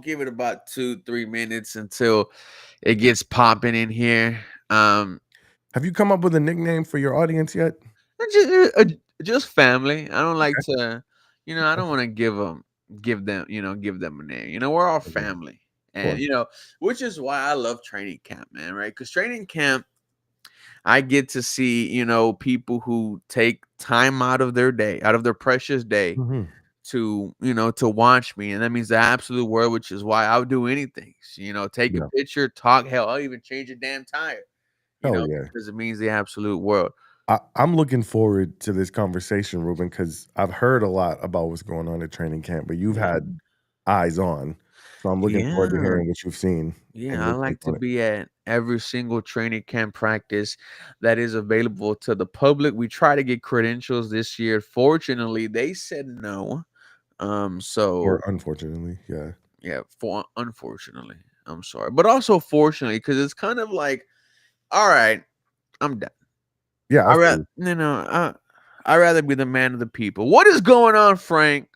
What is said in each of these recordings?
give it about 2-3 minutes until it gets popping in here. Have you come up with a nickname for your audience yet? Just family. I don't like to, I don't want to give them a name. We're all Okay, of family, and course. which is why I love training camp, man. Right? Because training camp, I get to see, people who take time out of their day, out of their precious day, Mhm. to watch me, and that means the absolute world. Which is why I'll do anything. Take a Yeah. picture, talk. Hell, I'll even change a damn tire. Hell yeah. Because it means the absolute world. I'm looking forward to this conversation, Ruben, because I've heard a lot about what's going on at training camp, but you've had eyes on. So I'm looking forward to Yeah. hearing what you've seen and Yeah, I your take like to on it. be at every single training camp practice that is available to the public. We try to get credentials this year. Fortunately, they said no. Or So unfortunately, yeah. yeah, for unfortunately, I'm sorry, but also fortunately, because it's kind of like, all right, I'm done. Yeah, I I feel rather, you. I rather be the man of the people. What is going on, Frank?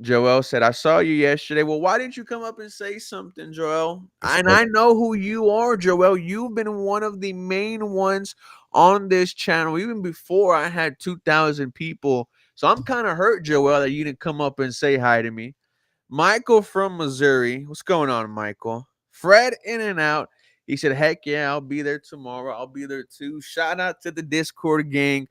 Joel said, I saw you yesterday. Well, why didn't you come up and say something, Joel? It's And okay. I know who you are, Joel. You've been one of the main ones on this channel, even before I had 2,000 people. So I'm kind of hurt, Joel, that you didn't come up and say hi to me. Michael from Missouri. What's going on, Michael? Fred in and out. He said, heck yeah, I'll be there tomorrow. I'll be there too. Shout out to the Discord gang.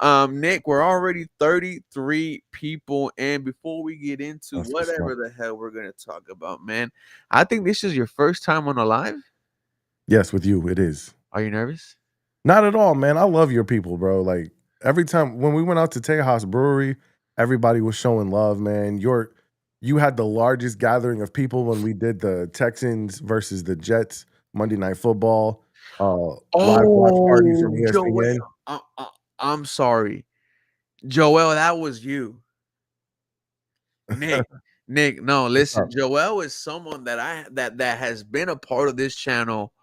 Nick, we're already 33 people. And before we get into That's what's up. whatever the hell we're going to talk about, man, I think this is your first time on a live. Yes, with you, it is. Are you nervous? Not at all, man. I love your people, bro. Like every time when we went out to Tejas Brewery, everybody was showing love, man. You had the largest gathering of people when we did the Texans versus the Jets Monday Night Football live watch party from Oh, Joel. ESPN. Uh, uh, I'm sorry. Joel, that was you. Nick, Nick, no, What's listen, up? Joel is someone that has been a part of this channel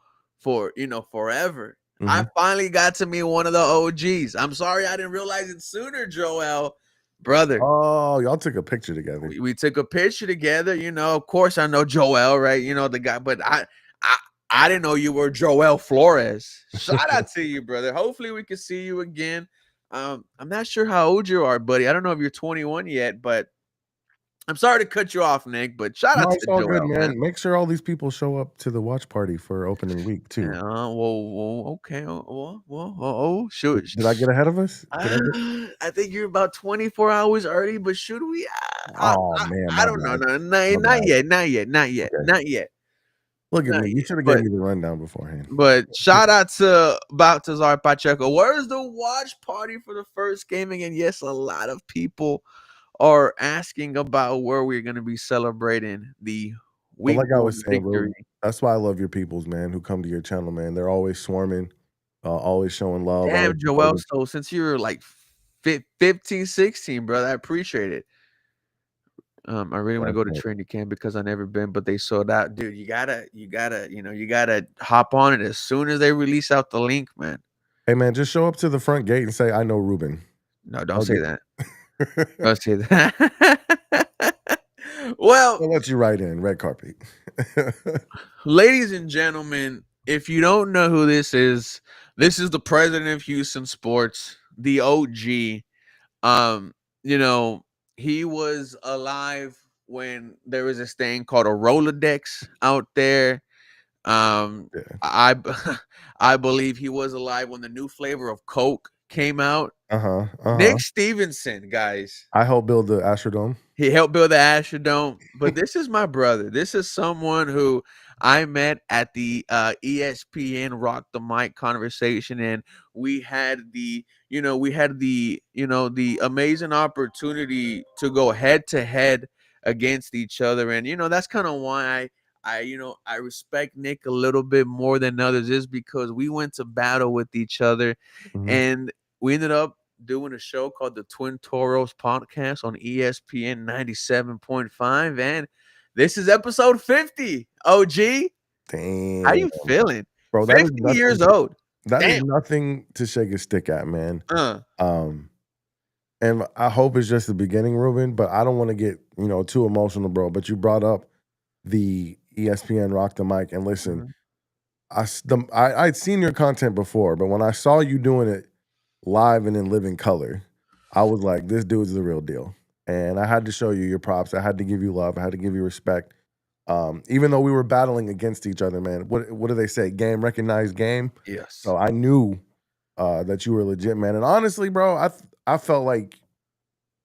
for forever. I Mhm. finally got to meet one of the OGs. I'm sorry I didn't realize it sooner, Joel. Brother, Oh, y'all took a picture together. we took a picture together, of course I know Joel, right? The guy, but I I didn't know you were Joel Flores. Shout out to you, brother. Hopefully we can see you again. I'm not sure how old you are, buddy. I don't know if you're 21 yet, but I'm sorry to cut you off, Nick, but shout No, out it's to all good, Joel, man. man. Make sure all these people show up to the watch party for opening week too. Yeah, okay. Shoot. Did I get ahead of us? Did I get I think you're about 24 hours early, but should we? Oh man, I my don't know. bad. No, My not bad. yet, not yet, not yet, Okay. not yet, Look at not me. You yet. should have gave me the rundown beforehand. But shout out to Baltazar Pacheco. Where's the watch party for the first game again? Yes, a lot of people are asking about where we're going to be celebrating the But week like I one was saying, bro, victory. that's why I love your peoples, man, who come to your channel, man. They're always swarming, always showing love, always Damn, Joel. supporting. So since you were like 15, 16, brother, I appreciate it. I really want to Right, go to right. training camp because I never been, but they sold out. Dude, you gotta hop on it as soon as they release out the link, man. Hey, man, just show up to the front gate and say, "I know Ruben." No, don't I'll say get that. Don't say that. Well, I'll let you right in, red carpet. ladies and gentlemen, if you don't know who this is the president of Houston sports, the OG. Um, you know, he was alive when there was this thing called a Rolodex out there. Yeah. I I believe he was alive when the new flavor of Coke came out. Uh-huh, uh-huh. Nick Stevenson, guys. I helped build the Astrodome. He helped build the Astrodome, but this is my brother. This is someone who I met at the ESPN Rock the Mic conversation, and we had the amazing opportunity to go head to head against each other, and that's kind of why I respect Nick a little bit more than others, is because we went to battle with each other, Mhm. and we ended up doing a show called the Twin Toros Podcast on ESPN 97.5. And this is episode 50. OG, how Damn. you feeling? Bro, 50 years old. that is Damn. nothing to shake a stick at, man. Uh, Um, and I hope it's just the beginning, Ruben, but I don't wanna get, too emotional, bro, but you brought up the ESPN Rock the Mic. And listen, Mhm. I'd seen your content before, but when I saw you doing it live and in living color, I was like, this dude's the real deal. And I had to show you your props. I had to give you love. I had to give you respect. Even though we were battling against each other, man. What do they say? Game recognized game. Yes. So I knew that you were legit, man. And honestly, bro, I felt like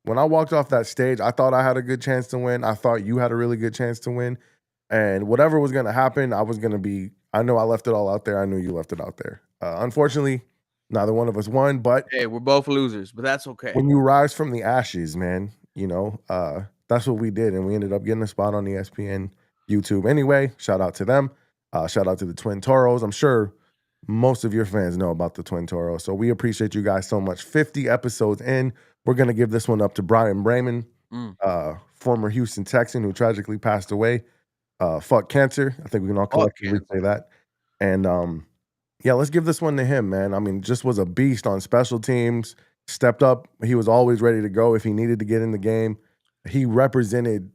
when I walked off that stage, I thought I had a good chance to win. I thought you had a really good chance to win. And whatever was gonna happen, I was gonna be. I know I left it all out there. I knew you left it out there. Unfortunately, neither one of us won. But Hey, we're both losers, but that's okay. when you rise from the ashes, man, that's what we did, and we ended up getting a spot on ESPN YouTube. Anyway, shout out to them. Shout out to the Twin Toros. I'm sure most of your fans know about the Twin Toros, so we appreciate you guys so much. 50 episodes in, we're gonna give this one up to Brian Brayman, Mm. former Houston Texan who tragically passed away. Fuck cancer. I think we can all Fuck collectively cancer. say that. And yeah, let's give this one to him, man. I mean, just was a beast on special teams, stepped up. He was always ready to go if he needed to get in the game. He represented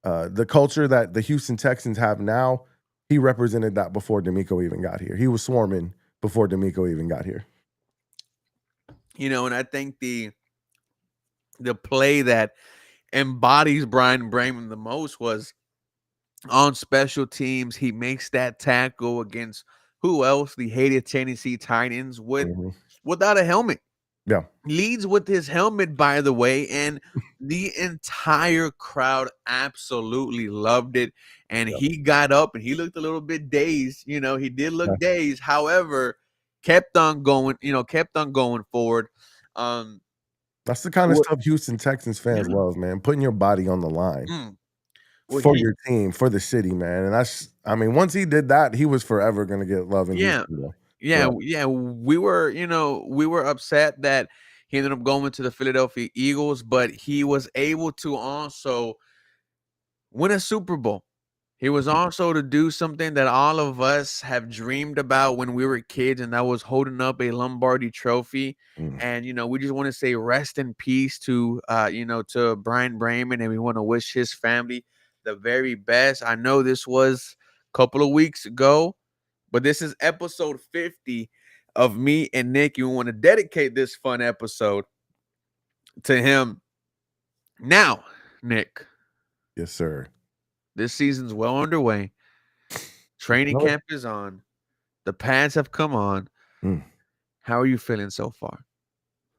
the culture that the Houston Texans have now. He represented that before D'Amico even got here. He was swarming before D'Amico even got here. And I think the play that embodies Brian Brayman the most was on special teams. He makes that tackle against who else? The hated Tennessee Titans Mhm. without a helmet. Yeah. Leads with his helmet, by the way, and the entire crowd absolutely loved it. And Yeah. he got up and he looked a little bit dazed. He did Yeah. look dazed. However, kept on going. Kept on going forward. Um, That's the kind of what? stuff Houston Texans fans Yeah. love, man. Putting your body on the line Mm, what for he? your team, for the city, man. And I mean, once he did that, he was forever gonna get love in Yeah, Houston, bro. yeah, Forever. yeah. We were upset that he ended up going to the Philadelphia Eagles, but he was able to also win a Super Bowl. He was also to do something that all of us have dreamed about when we were kids, and that was holding up a Lombardi trophy. Mm. And we just want to say rest in peace to Brian Brayman, and we want to wish his family the very best. I know this was a couple of weeks ago, but this is episode 50 of me and Nick. You want to dedicate this fun episode to him. Now, Nick, Yes, sir. this season's well underway. Training Know it. camp is on. The pads have come on. Mm. How are you feeling so far?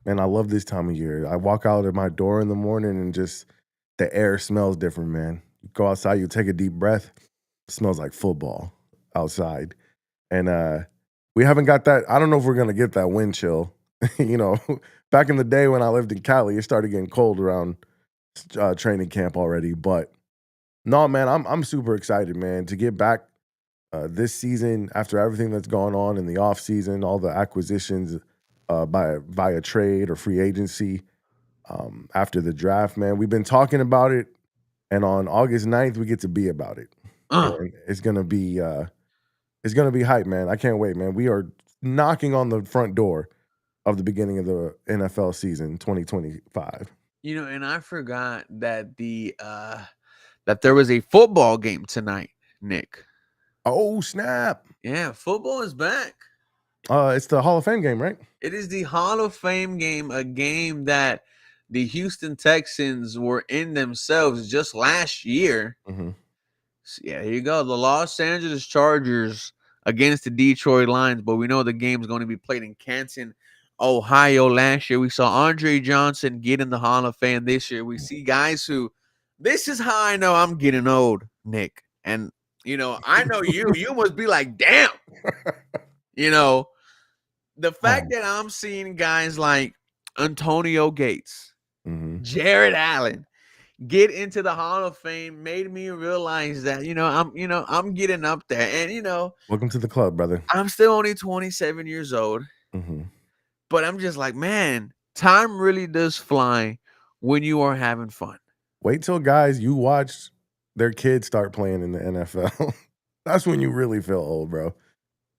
Man, I love this time of year. I walk out of my door in the morning and just the air smells different, man. You go outside, you take a deep breath, it smells like football outside. And we haven't got that. I don't know if we're gonna get that wind chill. you know, back in the day when I lived in Cali, it started getting cold around training camp already. But no, man, I'm super excited, man, to get back this season after everything that's gone on in the off season, all the acquisitions by via trade or free agency after the draft. Man, we've been talking about it, and on August 9th, we get to be about it, Uh, and it's gonna be hype, man. I can't wait, man. We are knocking on the front door of the beginning of the NFL season 2025. and I forgot that there was a football game tonight, Nick. Oh snap! Yeah, football is back. It's the Hall of Fame game, right? It is the Hall of Fame game, a game that the Houston Texans were in themselves just last year. Mm-hmm. Yeah, here you go. The Los Angeles Chargers against the Detroit Lions, but we know the game's going to be played in Canton, Ohio. Last year, we saw Andre Johnson get in the Hall of Fame. This year, we see guys who. This is how I know I'm getting old, Nick. And I know you. You must be like, damn. You know, the fact that I'm seeing guys like Antonio Gates, Mm-hmm. Jared Allen, get into the Hall of Fame made me realize that I'm getting up there, and Welcome to the club, brother. I'm still only 27 years old, Mm-hmm. but I'm just like, man, time really does fly when you are having fun. Wait till guys you watch their kids start playing in the NFL. That's when you really feel old, bro.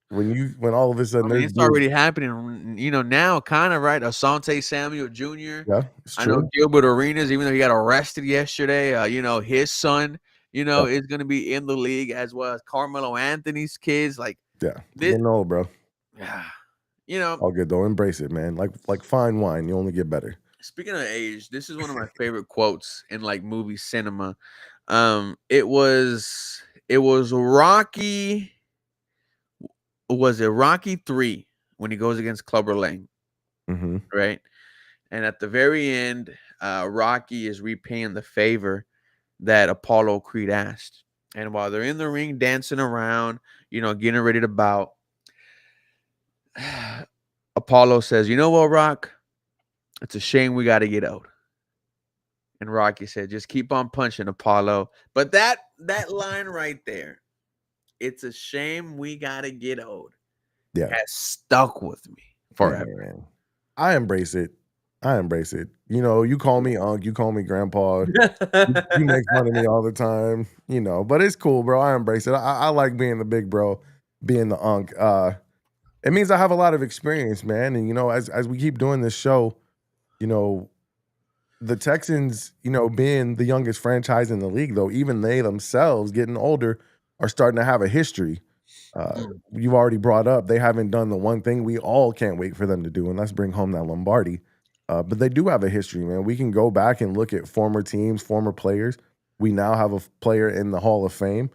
When all of a sudden I mean, there's it's dudes. already happening, now, kind of, right? Asante Samuel Jr. Yeah, it's I know true. Gilbert Arenas, even though he got arrested yesterday, his son Yeah, is going to be in the league, as well as Carmelo Anthony's kids. Like yeah. this, Getting old, bro. yeah, you know. All good though. Embrace it, man. Like fine wine, you only get better. Speaking of age, this is one of my favorite quotes in like movie cinema. It was Rocky. Was it Rocky 3 when he goes against Clubber Lang, Hmm. right? And at the very end, Rocky is repaying the favor that Apollo Creed asked. And while they're in the ring dancing around, getting ready to bout, Apollo says, "You know what, Rock? It's a shame we got to get out." And Rocky said, "Just keep on punching, Apollo." But that line right there, "It's a shame we got to get old," Yeah, has stuck with me forever. man. I embrace it. I embrace it. You call me Unc, you call me Grandpa. You make fun of me all the time, but it's cool, bro. I embrace it. I like being the big bro, being the Unc. It means I have a lot of experience, man. And as we keep doing this show, you know, the Texans, being the youngest franchise in the league, though, even they themselves getting older are starting to have a history. Mm. You've already brought up they haven't done the one thing we all can't wait for them to do, and that's bring home that Lombardi. But they do have a history, man. We can go back and look at former teams, former players. We now have a player in the Hall of Fame,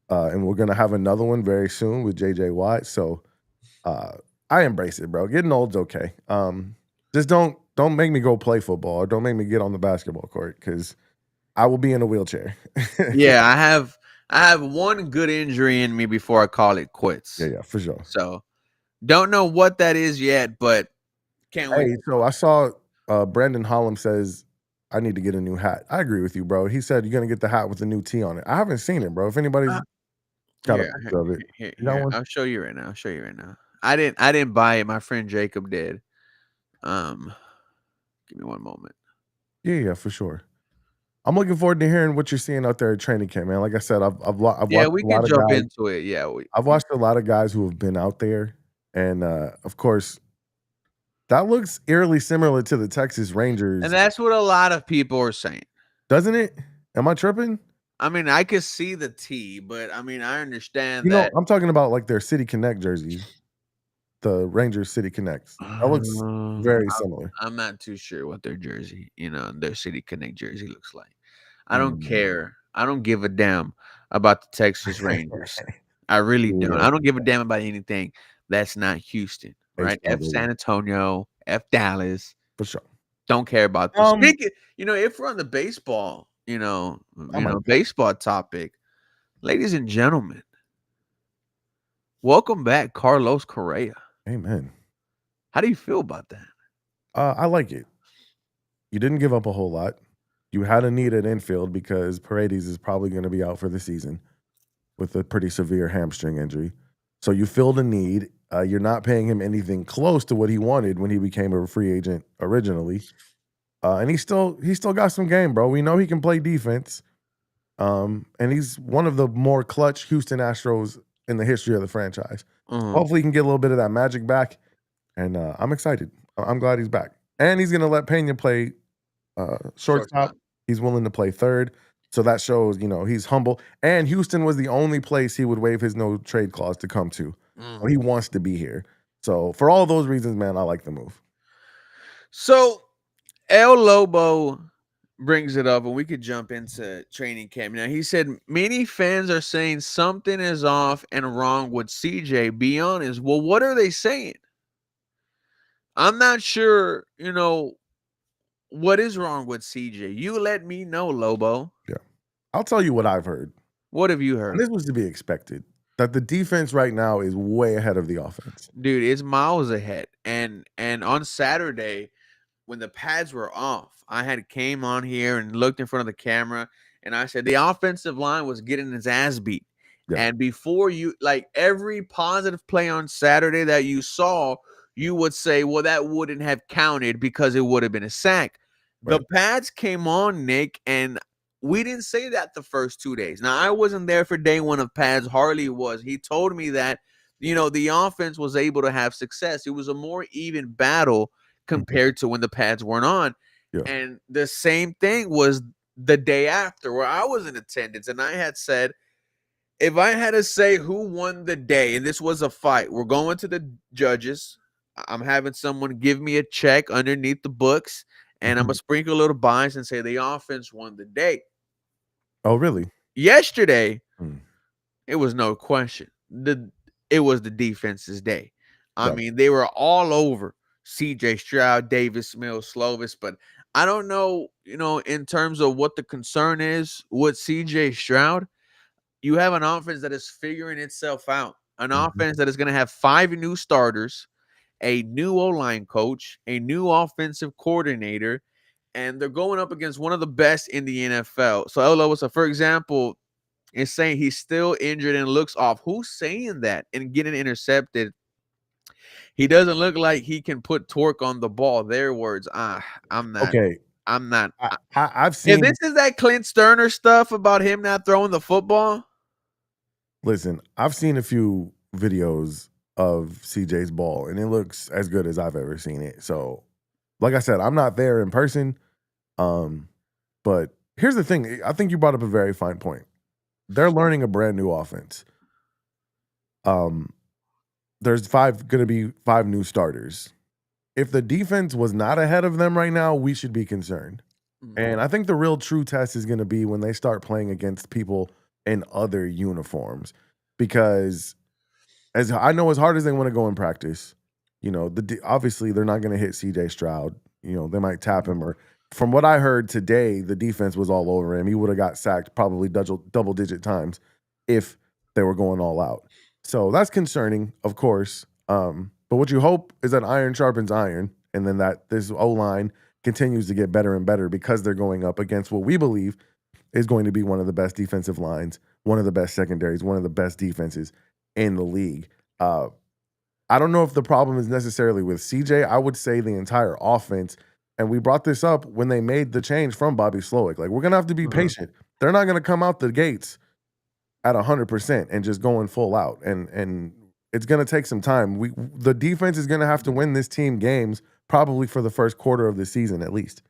and we're gonna have another one very soon with JJ Watt. So uh, I embrace it, bro. Getting old's okay. Just don't make me go play football or don't make me get on the basketball court because I will be in a wheelchair. Yeah, I have one good injury in me before I call it Yeah, quits. yeah, for sure. So don't know what that is yet, but can't wait Hey, to so I saw Brandon Hollum says I need to get a new hat. I agree with you, bro. He said you're gonna get the hat with the new T on it. I haven't seen it, bro. If anybody's uh, got a here, picture of it, you got here. one? I'll show you right now. I'll show you right now. I didn't buy it. My friend Jacob did. Um, Give me one moment. Yeah, yeah, for sure. I'm looking forward to hearing what you're seeing out there at training camp, man. Like I said, I've Yeah, watched we a can lot of jump guys. into it. Yeah, we, I've watched a lot of guys who have been out there, and of course, that looks eerily similar to the Texas and Rangers, that's what a lot of people are saying. doesn't it? Am I tripping? I mean, I could see the T, but I mean, I understand that. I'm talking about like their City Connect jerseys, the Rangers City Connects. That looks very similar. I'm not too sure what their jersey, their City Connect jersey looks like. I don't Mm. care. I don't give a damn about the Texas Rangers. I really don't. Yeah, I don't give a damn about anything that's not Houston, right? F HW, San Antonio, F Dallas. for sure. Don't care about this. Um, Speaking, if we're on the baseball, I might be. baseball topic, ladies and gentlemen, welcome back, Carlos Correa. Amen. How do you feel about that? I like it. You didn't give up a whole lot. You had a need at infield because Paredes is probably going to be out for the season with a pretty severe hamstring injury. So you filled a need. You're not paying him anything close to what he wanted when he became a free agent originally. And he still got some game, bro. We know he can play defense. And he's one of the more clutch Houston Astros in the history of the franchise. Mhm. Hopefully he can get a little bit of that magic back. And I'm excited. I'm glad he's back. And he's gonna let Pena play shortstop. Shortstop. He's willing to play third. So that shows, he's humble. And Houston was the only place he would waive his no trade clause to come to. So Mhm. he wants to be here. So for all those reasons, man, I like the move. So El Lobo brings it up, and we could jump into training camp. Now, he said many fans are saying something is off and wrong with CJ. Be honest. Well, what are they saying? I'm not sure, what is wrong with CJ. You let me know, Lobo. Yeah. I'll tell you what I've heard. What have you And heard? this was to be expected. That the defense right now is way ahead of the offense. Dude, it's miles ahead. And on Saturday, when the pads were off, I had came on here and looked in front of the camera, and I said the offensive line was getting his ass beat. Yeah. And before you, like every positive play on Saturday that you saw, you would say, well, that wouldn't have counted because it would have been a sack. The Right. pads came on, Nick, and we didn't say that the first 2 days. Now, I wasn't there for day one of pads. Harley was. He told me that, the offense was able to have success. It was a more even battle Mhm. compared to when the pads weren't on. Yeah. And the same thing was the day after where I was in attendance, and I had said, if I had to say who won the day, and this was a fight, we're going to the judges. I'm having someone give me a check underneath the books, and I'm gonna Mhm. sprinkle a little bias and say the offense won the day. Oh, really? Yesterday, Mm. it was no question. It was the defense's day. I Yeah. mean, they were all over CJ Stroud, Davis Mills, Slovis, but I don't know, in terms of what the concern is with CJ Stroud. You have an offense that is figuring itself out. An Mhm. offense that is going to have 5 new starters, a new O-line coach, a new offensive coordinator, and they're going up against one of the best in the NFL. So, so for example, is saying he's still injured and looks off. Who's saying that and getting intercepted? He doesn't look like he can put torque on the ball. Their words. I'm not. Okay. I'm not. I've If this seen is that Clint Sterner stuff about him not throwing the football, listen, I've seen a few videos of CJ's ball, and it looks as good as I've ever seen it. So, like I said, I'm not there in person. Um, but here's the thing. I think you brought up a very fine point. They're learning a brand new offense. Um, there's gonna be 5 new starters. If the defense was not ahead of them right now, we should be concerned. And I think the real true test is gonna be when they start playing against people in other uniforms. Because as I know, as hard as they want to go in practice, obviously they're not going to hit CJ Stroud. They might tap him, or from what I heard today, the defense was all over him. He would have got sacked probably double digit times if they were going all out. So that's concerning, of course. But what you hope is that iron sharpens iron, and then that this O line continues to get better and better because they're going up against what we believe is going to be one of the best defensive lines, one of the best secondaries, one of the best defenses in the league. Uh, I don't know if the problem is necessarily with CJ. I would say the entire offense. And we brought this up when they made the change from Bobby Slowick. Like, we're gonna have to be patient. They're not gonna come out the gates at 100% and just going full out. And it's gonna take some time. The defense is gonna have to win this team games probably for the first quarter of the season at least.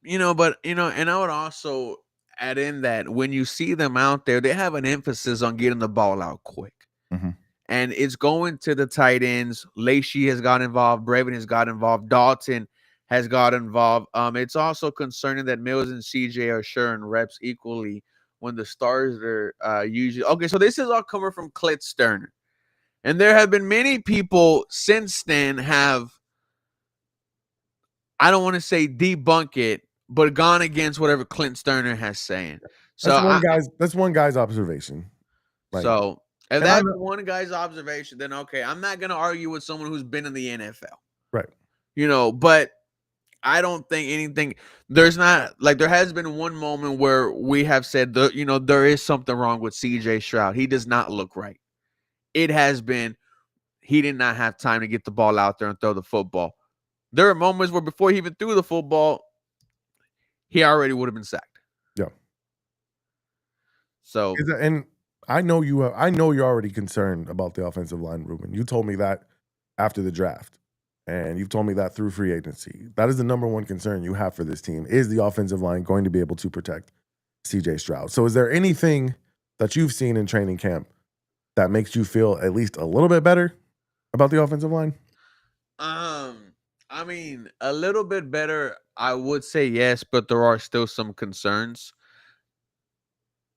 and I would also add in that when you see them out there, they have an emphasis on getting the ball out quick. Mhm. And it's going to the tight ends. Lacey has got involved. Brevin has got involved. Dalton has got involved. It's also concerning that Mills and CJ are sharing reps equally when the stars are usually okay. So this is all coming from Clint Sterner, and there have been many people since then have, I don't want to say debunk it, but gone against whatever Clint Sterner has saying. So That's one guy's observation. Like, so if and I that's know, one guy's observation, then okay, I'm not gonna argue with someone who's been in the NFL. right. But I don't think anything. There's not like there has been one moment where we have said there is something wrong with CJ Stroud. He does not look right. It has been he did not have time to get the ball out there and throw the football. There are moments where before he even threw the football, he already would have been sacked. Yeah. So And I know I know you're already concerned about the offensive line, Ruben. You told me that after the draft, and you've told me that through free agency. That is the number one concern you have for this team. Is the offensive line going to be able to protect CJ Stroud? So is there anything that you've seen in training camp that makes you feel at least a little bit better about the offensive line? I mean, a little bit better, I would say yes, but there are still some concerns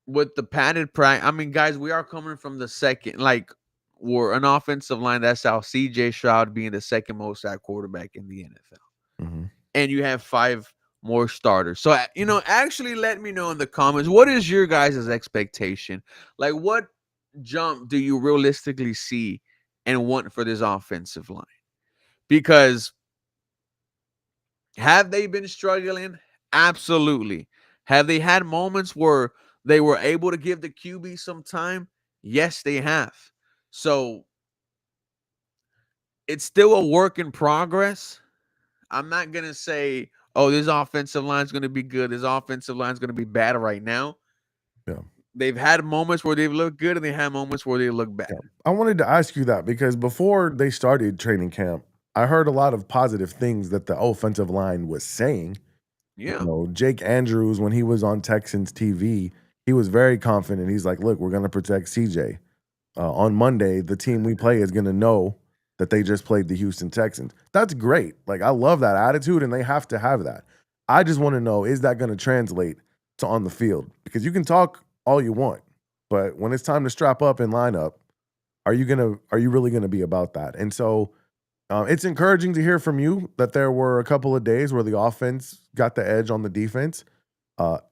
with the padded practice. I mean, guys, we are coming from the second, like, we're an offensive line that's out. CJ Stroud being the second most sacked quarterback in the NFL, Mhm. and you have 5 more starters. So, actually, let me know in the comments what is your guys' expectation. Like, what jump do you realistically see and want for this offensive line? Because have they been struggling? Absolutely. Have they had moments where they were able to give the QB some time? Yes, they have. So it's still a work in progress. I'm not going to say, oh, this offensive line is going to be good. This offensive line is going to be bad right now. Yeah. They've had moments where they've looked good and they had moments where they look bad. Yeah. I wanted to ask you that because before they started training camp, I heard a lot of positive things that the offensive line was saying. Yeah. Jake Andrews, when he was on Texans TV, he was very confident. He's like, "Look, we're gonna protect CJ. On Monday, the team we play is gonna know that they just played the Houston Texans." That's great. Like, I love that attitude, and they have to have that. I just want to know, is that gonna translate to on the field? Because you can talk all you want, but when it's time to strap up and line up, are you really gonna be about that? And so it's encouraging to hear from you that there were a couple of days where the offense got the edge on the defense.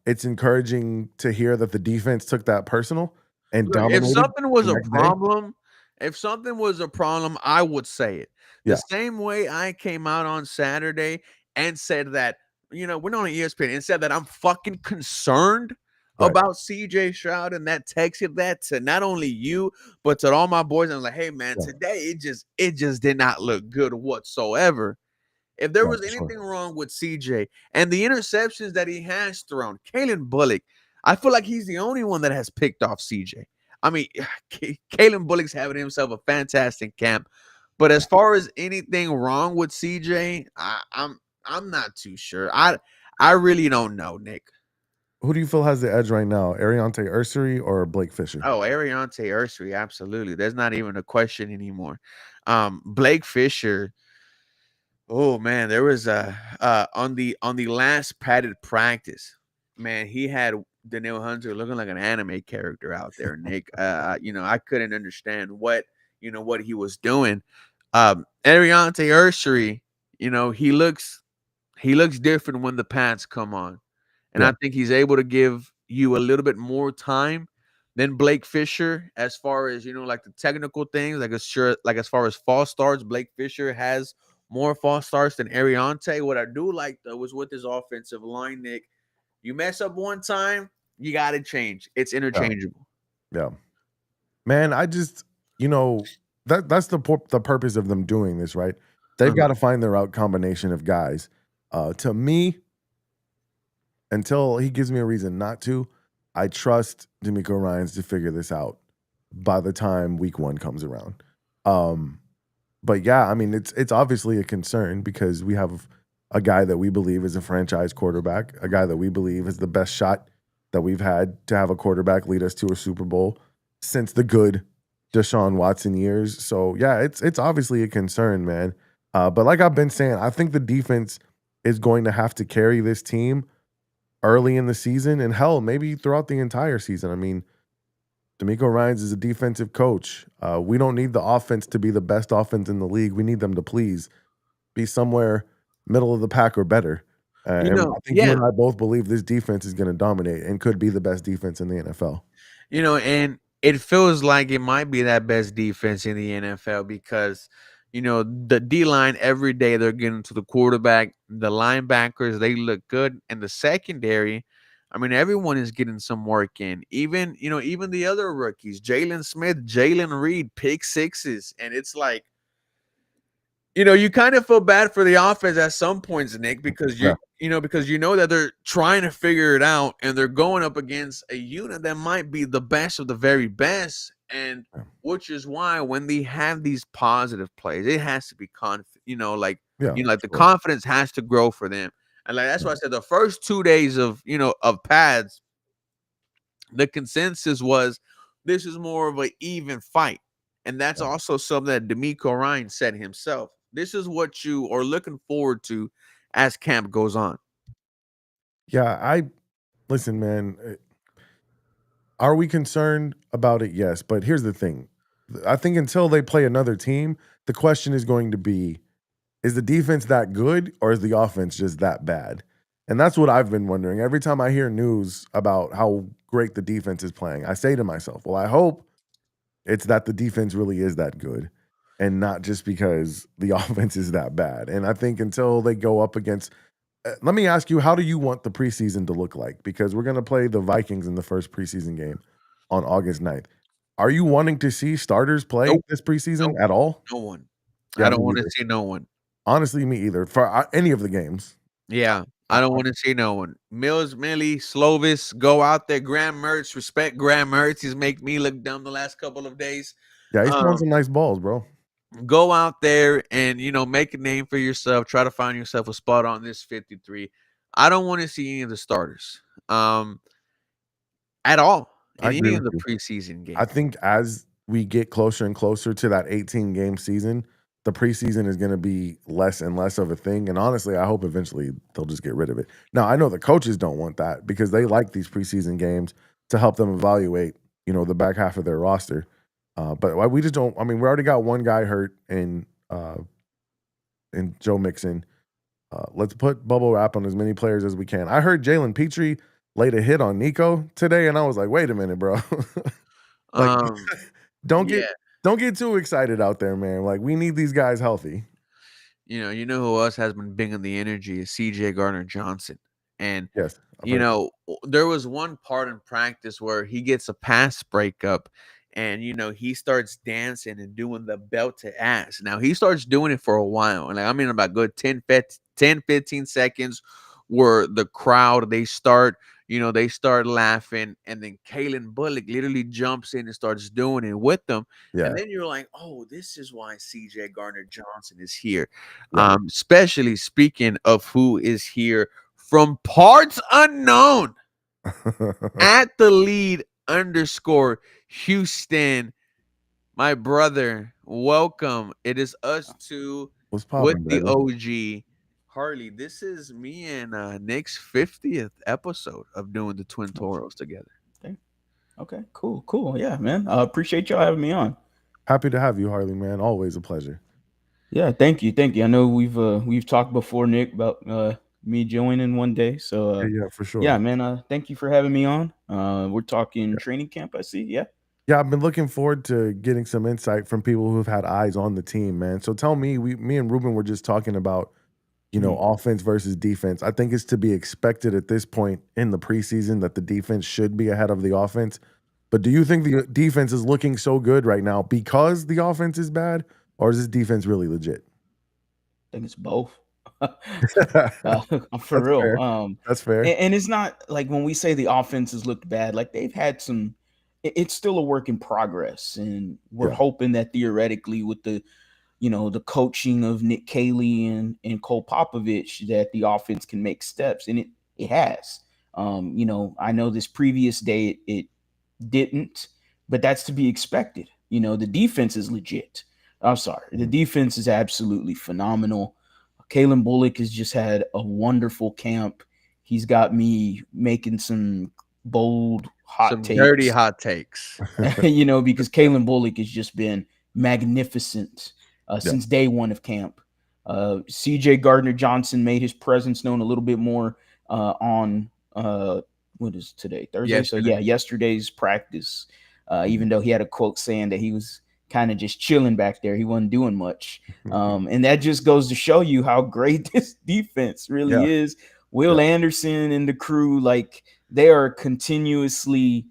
It's encouraging to hear that the defense took that personal and Look, if dominated something was the a next day. problem, if something was a problem, I would say it. The Yeah, same way I came out on Saturday and said that, we're not on ESPN and said that I'm fucking concerned right. about CJ Stroud and that texted that to not only you, but to all my boys. And I was like, hey man, Yeah, today it just did not look good whatsoever. If there yeah, was for sure. anything wrong with CJ and the interceptions that he has thrown, Kalen Bullock, I feel like he's the only one that has picked off CJ. I mean, Kalen Bullock's having himself a fantastic camp, but as far as anything wrong with CJ, I'm not too sure. I really don't know, Nick. Who do you feel has the edge right now? Ariante Ursary or Blake Fisher? Oh, Ariante Ursary, absolutely. There's not even a question anymore. Blake Fisher. Oh man, there was a on the last padded practice, man, he had Danielle Hunter looking like an anime character out there, Nick. I couldn't understand what he was doing. Ariante Ursary, he looks different when the pads come on. And Yeah, I think he's able to give you a little bit more time than Blake Fisher as far as, like the technical things, like as far as false starts, Blake Fisher has more false starts than Ariante. What I do like though is with his offensive line, Nick, you mess up one time, you got to change. It's yeah, interchangeable. yeah. Man, I just you know that's the purpose of them doing this, right? They've got Uh-huh. to find the right combination of guys. To me, until he gives me a reason not to, I trust D'Amico Ryans to figure this out by the time week 1 comes around. Um, but yeah, I mean, it's obviously a concern because we have a guy that we believe is a franchise quarterback, a guy that we believe is the best shot that we've had to have a quarterback lead us to a Super Bowl since the good Deshaun Watson years. So yeah, it's obviously a concern, man. But like I've been saying, I think the defense is going to have to carry this team early in the season and hell, maybe throughout the entire season. I mean, D'Amico Ryans is a defensive coach. We don't need the offense to be the best offense in the league. We need them to please be somewhere middle of the pack or better. And I think you Yeah. and I both believe this defense is going to dominate and could be the best defense in the NFL. And it feels like it might be that best defense in the NFL because, the D line every day they're getting to the quarterback, the linebackers, they look good. And the secondary, I mean, everyone is getting some work in. Even the other rookies, Jalen Smith, Jalen Reed, pick sixes. And it's like, you kind of feel bad for the offense at some points, Nick, because Yeah, that they're trying to figure it out and they're going up against a unit that might be the best of the very best. And yeah, which is why when they have these positive plays, it has to be yeah, like the sure. confidence has to grow for them. And like that's Yeah, why I said the first 2 days of pads, the consensus was this is more of an even fight. And that's yeah. also something that D'Amico Ryan said himself. This is what you are looking forward to as camp goes on. Yeah, I listen, man. Are we concerned about it? Yes, but here's the thing. I think until they play another team, the question is going to be, is the defense that good or is the offense just that bad? And that's what I've been wondering. Every time I hear news about how great the defense is playing, I say to myself, well, I hope it's that the defense really is that good and not just because the offense is that bad. And I think until they go up against, let me ask you, how do you want the preseason to look like? Because we're going to play the Vikings in the first preseason game on August 9th. Are you wanting to see starters play Nope, this preseason nope, at all? no one. I Yeah, don't me want to either. see no one. Honestly, me either. For any of the games. Yeah, I I don't want to see no one. Mills, Millie, Slovis, go out there. Graham Mertz, respect Graham Mertz. He's make me look dumb the last couple of days. Yeah, he's throwing Um, some nice balls, bro. Go out there and make a name for yourself. Try to find yourself a spot on this 53. I don't want to see any of the starters um, at all I in agree any of with the you. preseason I games. think as we get closer and closer to that 18 game season, the preseason is going to be less and less of a thing. And honestly, I hope eventually they'll just get rid of it. Now, I know the coaches don't want that because they like these preseason games to help them evaluate, the back half of their roster. But we just don't. I mean, we already got one guy hurt in Joe Mixon. Let's put bubble wrap on as many players as we can. I heard Jalen Petrie laid a hit on Nico today, and I was like, wait a minute, bro. Like, Um, don't get yeah, don't get too excited out there, man. Like, we need these guys healthy. you know who else has been bringing the energy is C.J. Gardner Johnson, and Yes, I've heard. there was one part in practice where he gets a pass breakup, and he starts dancing and doing the belt to ass. Now he starts doing it for a while, and like, I mean about good 10, 15 seconds, where the crowd they start laughing, and then Kalen Bullock literally jumps in and starts doing it with them. And Yeah, then you're like, oh, this is why CJ Gardner Johnson is here. yeah. Especially speaking of who is here from parts unknown at the lead underscore Houston. My brother, welcome. It is us two What's with popping, the baby? OG. Harley, this is me and Nick's 50th episode of doing the Twin Toros together. Okay. Okay. Cool. Cool. Yeah, man. Appreciate y'all having me on. Happy to have you, Harley, man. Always a pleasure. Yeah. Thank you. Thank you. I know we've talked before, Nick, about me joining one day. So Yeah, yeah, for yeah, sure. man. Thank you for having me on. We're talking training camp. I see. Yeah. Yeah, I've been looking forward to getting some insight from people who've had eyes on the team, man. So tell me, me and Ruben were just talking about, Mhm. offense versus defense. I think it's to be expected at this point in the preseason that the defense should be ahead of the offense. But do you think the defense is looking so good right now because the offense is bad, or is this defense really legit? I think it's both. That's For real. fair. That's fair. And it's not like when we say the offense has looked bad, like they've had some. It's still a work in progress, and we're Yeah. hoping that theoretically, with the coaching of Nick Caley and Cole Popovich, that the offense can make steps, and it has. I know this previous day it didn't, but that's to be expected. The defense is legit. I'm sorry, the Mhm. defense is absolutely phenomenal. Kalen Bullock has just had a wonderful camp. He's got me making some bold hot Some dirty takes, hot takes. because Kalen Bullock has just been magnificent Yeah. since day one of camp. CJ Gardner Johnson made his presence known a little bit more on what is today? Thursday. So Yesterday. yeah, yesterday's practice. Mhm. Even though he had a quote saying that he was kind of just chilling back there, he wasn't doing much. And that just goes to show you how great this defense really Yeah. is. Yeah. Will Anderson and the crew, like they are continuously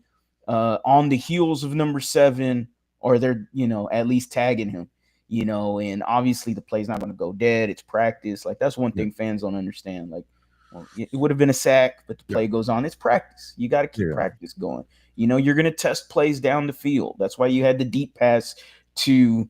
on the heels of number 7, or they're at least tagging him. And obviously the play's not going to go dead. It's practice. Like that's one Yeah. thing fans don't understand. Like, well, it would have been a sack, but the Yeah. play goes on. It's practice. You got to keep Yeah. practice going. You're going to test plays down the field. That's why you had the deep pass to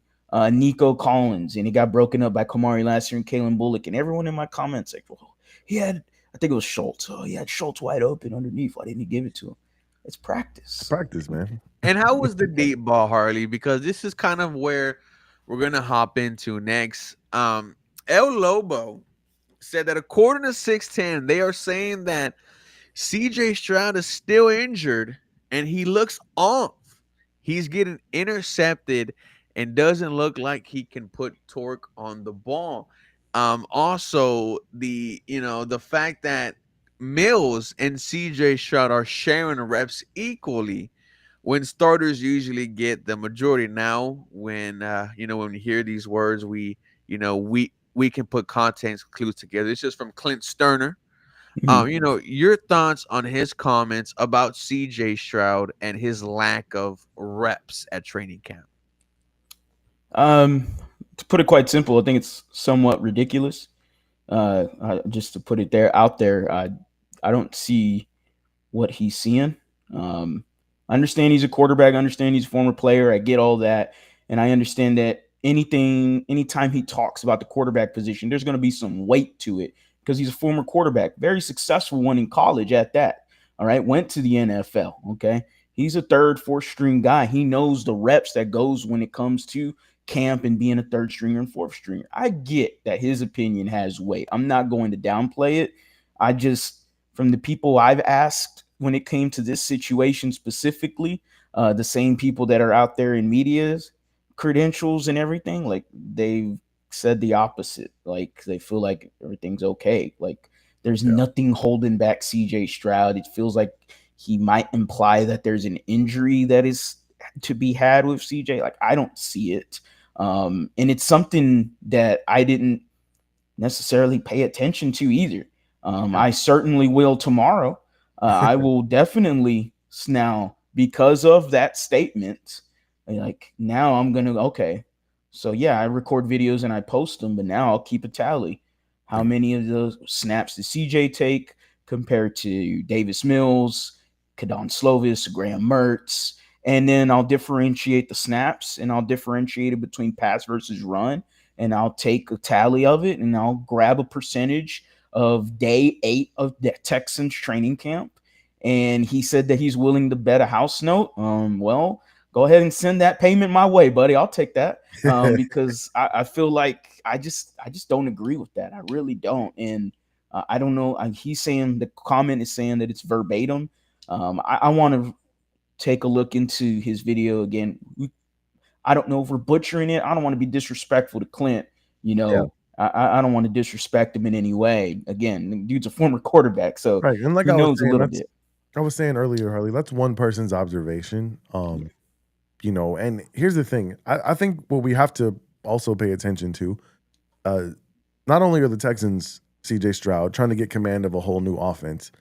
Nico Collins, and he got broken up by Kamari Lassiter and Kalen Bullock. And everyone in my comments like, well, he had, I think it was Schultz. Oh, he had Schultz wide open underneath. Why didn't he give it to him? It's practice. Practice, man. And how was the deep ball, Harley? Because this is kind of where we're gonna hop into next. El Lobo said that according to 610, they are saying that CJ Stroud is still injured and he looks off. He's getting intercepted and doesn't look like he can put torque on the ball. Also the fact that Mills and CJ Stroud are sharing reps equally when starters usually get the majority. Now when we hear these words, we can put context clues together. It's just from Clint Sterner. Mhm. Your thoughts on his comments about CJ Stroud and his lack of reps at training camp. Um, to put it quite simple, I think it's somewhat ridiculous. Just to put it there out there, I don't see what he's seeing. I understand he's a quarterback. I understand he's a former player. I get all that, and I understand that anytime he talks about the quarterback position, there's going to be some weight to it because he's a former quarterback, very successful one in college at that. All right, went to the NFL. Okay, he's a third, fourth string guy. He knows the reps that goes when it comes to camp and being a third stringer and fourth stringer. I get that his opinion has weight. I'm not going to downplay it. I just, from the people I've asked when it came to this situation specifically, the same people that are out there in media's credentials and everything, like they've said the opposite. Like they feel like everything's okay. Like there's Yeah. nothing holding back CJ Stroud. It feels like he might imply that there's an injury that is to be had with CJ. Like I don't see it. And it's something that I didn't necessarily pay attention to either. Yeah. I certainly will tomorrow. I will definitely now, because of that statement. Like now, I'm gonna okay. So yeah, I record videos and I post them, but now I'll keep a tally. How Yeah. many of those snaps did CJ take compared to Davis Mills, Kadon Slovis, Graham Mertz? And then I'll differentiate the snaps and I'll differentiate it between pass versus run, and I'll take a tally of it and I'll grab a percentage of day 8 of the Texans training camp. And he said that he's willing to bet a house note. Well, go ahead and send that payment my way, buddy. I'll take that. Because I feel like I just don't agree with that. I really don't. And I don't know. He's saying the comment is saying that it's verbatim. I want to take a look into his video again. I don't know if we're butchering it. I don't want to be disrespectful to Clint. You Yeah. know, I don't want to disrespect him in any way. Again, the dude's a former quarterback, so Right. And like he I was knows a saying, little that's bit. I was saying earlier, Harley, that's one person's observation. Yeah. And here's the thing. I think what we have to also pay attention to, uh, not only are the Texans CJ Stroud trying to get command of a whole new offense,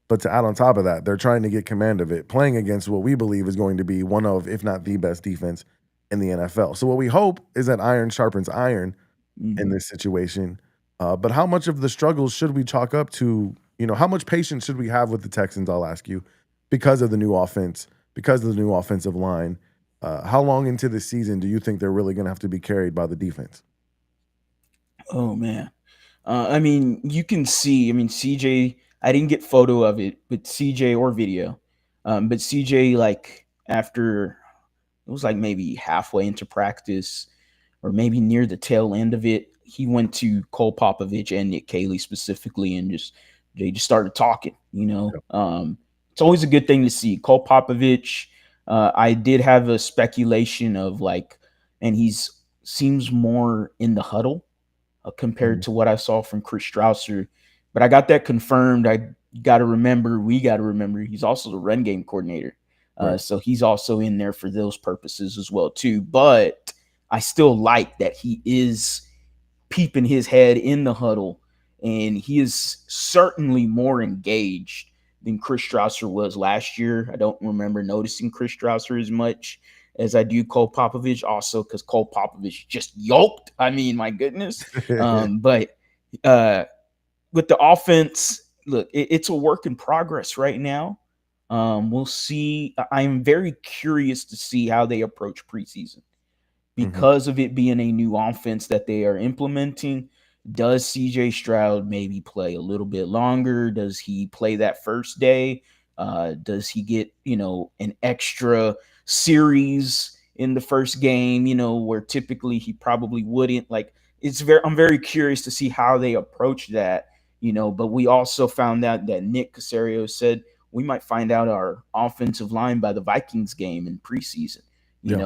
but to add on top of that, they're trying to get command of it, playing against what we believe is going to be one of, if not the best defense in the NFL. So what we hope is that iron sharpens iron in Mhm. this situation. But how much of the struggles should we chalk up to, how much patience should we have with the Texans? I'll ask you, because of the new offense, because of the new offensive line. How long into the season do you think they're really going to have to be carried by the defense? Oh man. I mean, you can see. I mean, CJ. I didn't get photo of it, but CJ or video. But CJ, like after it was like maybe halfway into practice, or maybe near the tail end of it, he went to Cole Popovich and Nick Caley specifically, and they just started talking. Yep. It's always a good thing to see Cole Popovich. I did have a speculation of like, and he's seems more in the huddle compared Mhm. to what I saw from Chris Strausser. But I got that confirmed. We got to remember, he's also the run game coordinator. Right. So he's also in there for those purposes as well too. But I still like that he is peeping his head in the huddle, and he is certainly more engaged than Chris Strausser was last year. I don't remember noticing Chris Strausser as much as I do Cole Popovich, also because Cole Popovich just yoked. I mean, my goodness. But uh, with the offense, look, it's a work in progress right now. We'll see. I'm very curious to see how they approach preseason Mhm. because of it being a new offense that they are implementing. Does CJ Stroud maybe play a little bit longer? Does he play that first day? Does he get, an extra series in the first game, where typically he probably wouldn't? Like, I'm very curious to see how they approach that, but we also found out that Nick Casario said we might find out our offensive line by the Vikings game in preseason. Yeah.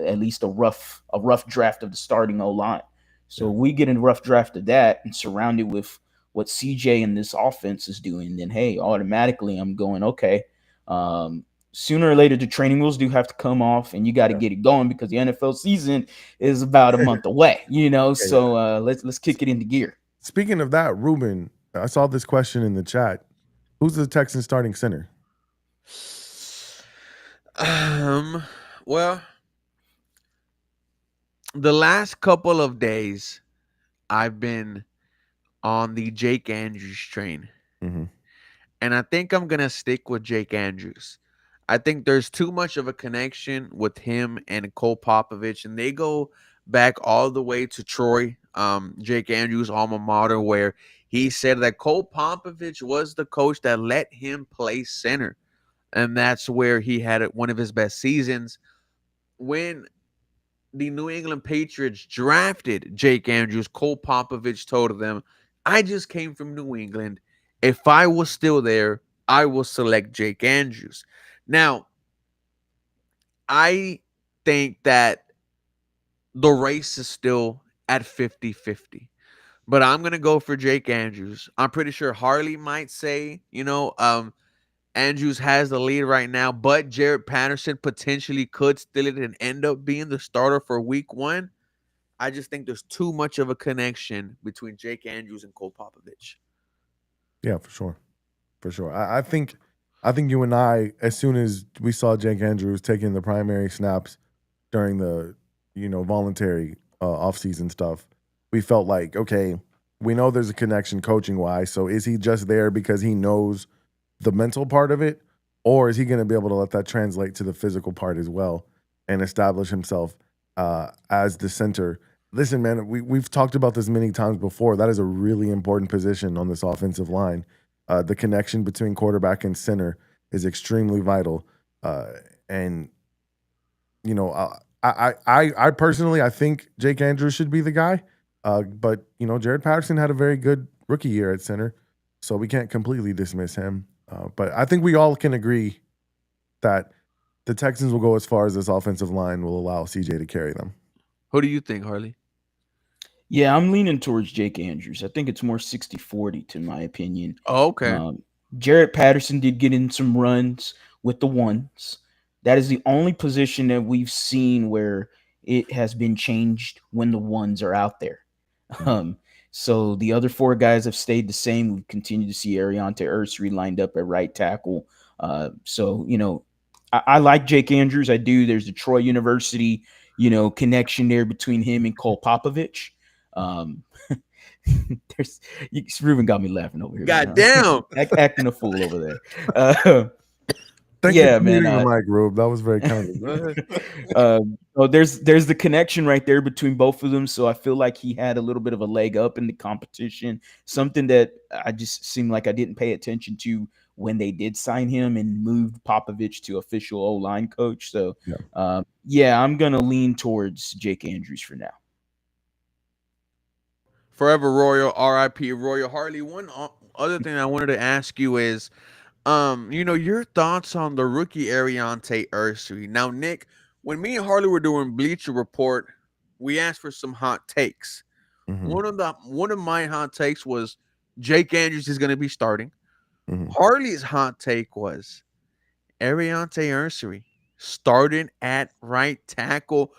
At least a rough draft of the starting O line. So Yeah. we get a rough draft of that and surround it with what CJ and this offense is doing, then hey, automatically I'm going, okay. Sooner or later the training wheels do have to come off and you got to Yeah. get it going because the NFL season is about a month away, Yeah. Yeah. so let's kick it into gear. Speaking of that, Ruben, I saw this question in the chat. Who's the Texans starting center? Um, well, the last couple of days, I've been on the Jake Andrews train, Hmm. and I think I'm gonna stick with Jake Andrews. I think there's too much of a connection with him and Cole Popovich, and they go back all the way to Troy, Jake Andrews' alma mater, where He said that Cole Popovich was the coach that let him play center, and that's where he had one of his best seasons. When the New England Patriots drafted Jake Andrews, Cole Popovich told them, I just came from New England. If I was still there, I will select Jake Andrews. Now, I think that the race is still at 50-50. But I'm going to go for Jake Andrews. I'm pretty sure Harley might say, Andrews has the lead right now, but Jared Patterson potentially could steal it and end up being the starter for week 1. I just think there's too much of a connection between Jake Andrews and Cole Popovich. Yeah, for sure. For sure. I think you and I, as soon as we saw Jake Andrews taking the primary snaps during the, voluntary offseason stuff, we felt like, okay, we know there's a connection coaching wise. So is he just there because he knows the mental part of it? Or is he going to be able to let that translate to the physical part as well and establish himself as the center? Listen, man, we've talked about this many times before. That is a really important position on this offensive line. The connection between quarterback and center is extremely vital. And I personally, I think Jake Andrews should be the guy. But Jared Patterson had a very good rookie year at center, so we can't completely dismiss him. But I think we all can agree that the Texans will go as far as this offensive line will allow CJ to carry them. Who do you think, Harley? Yeah, I'm leaning towards Jake Andrews. I think it's more 60-40 to my opinion. Oh, okay. Jared Patterson did get in some runs with the ones. That is the only position that we've seen where it has been changed when the ones are out there. So the other 4 guys have stayed the same. We've continued to see Ariante Ursary lined up at right tackle. I like Jake Andrews. I do. There's the Troy University, connection there between him and Cole Popovich. Ruben got me laughing over here. God damn. Acting a fool over there. Thank you for muting the mic, Rube. That was very kind of you. There's the connection right there between both of them. So I feel like he had a little bit of a leg up in the competition, something that I just seemed like I didn't pay attention to when they did sign him and moved Popovich to official O-line coach. So, I'm going to lean towards Jake Andrews for now. Forever Royal, R.I.P. Royal. Harley, one other thing I wanted to ask you is, your thoughts on the rookie Ariante Ursary. Now, Nick, when me and Harley were doing Bleacher Report, we asked for some hot takes. Mm-hmm. One of my hot takes was Jake Andrews is going to be starting. Mm-hmm. Harley's hot take was Ariante Ursary starting at right tackle,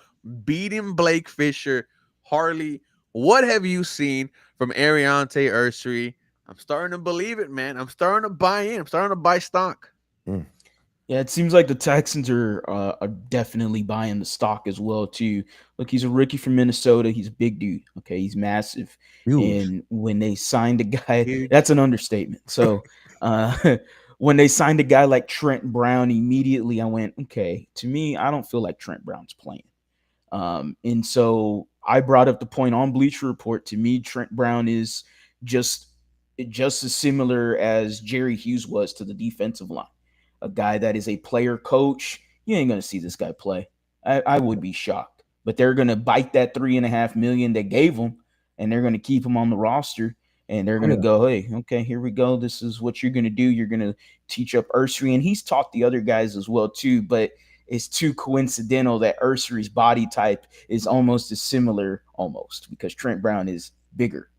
beating Blake Fisher. Harley, what have you seen from Ariante Ursary? I'm starting to believe it, man. I'm starting to buy in. I'm starting to buy stock. Yeah, it seems like the Texans are definitely buying the stock as well too. Look, he's a rookie from Minnesota. He's a big dude. Okay, he's massive. Huge. And when they signed a guy, that's an understatement. So when they signed a guy like Trent Brown, immediately I went, okay. To me, I don't feel like Trent Brown's playing. And so I brought up the point on Bleacher Report. To me, Trent Brown is just as similar as Jerry Hughes was to the defensive line. A guy that is a player coach. You ain't going to see this guy play. I would be shocked. But they're going to bite that $3.5 million they gave him, and they're going to keep him on the roster. And they're going to go, hey, okay, here we go. This is what you're going to do. You're going to teach up Ursary. And he's taught the other guys as well, too. But it's too coincidental that Ursary's body type is almost as similar, because Trent Brown is bigger,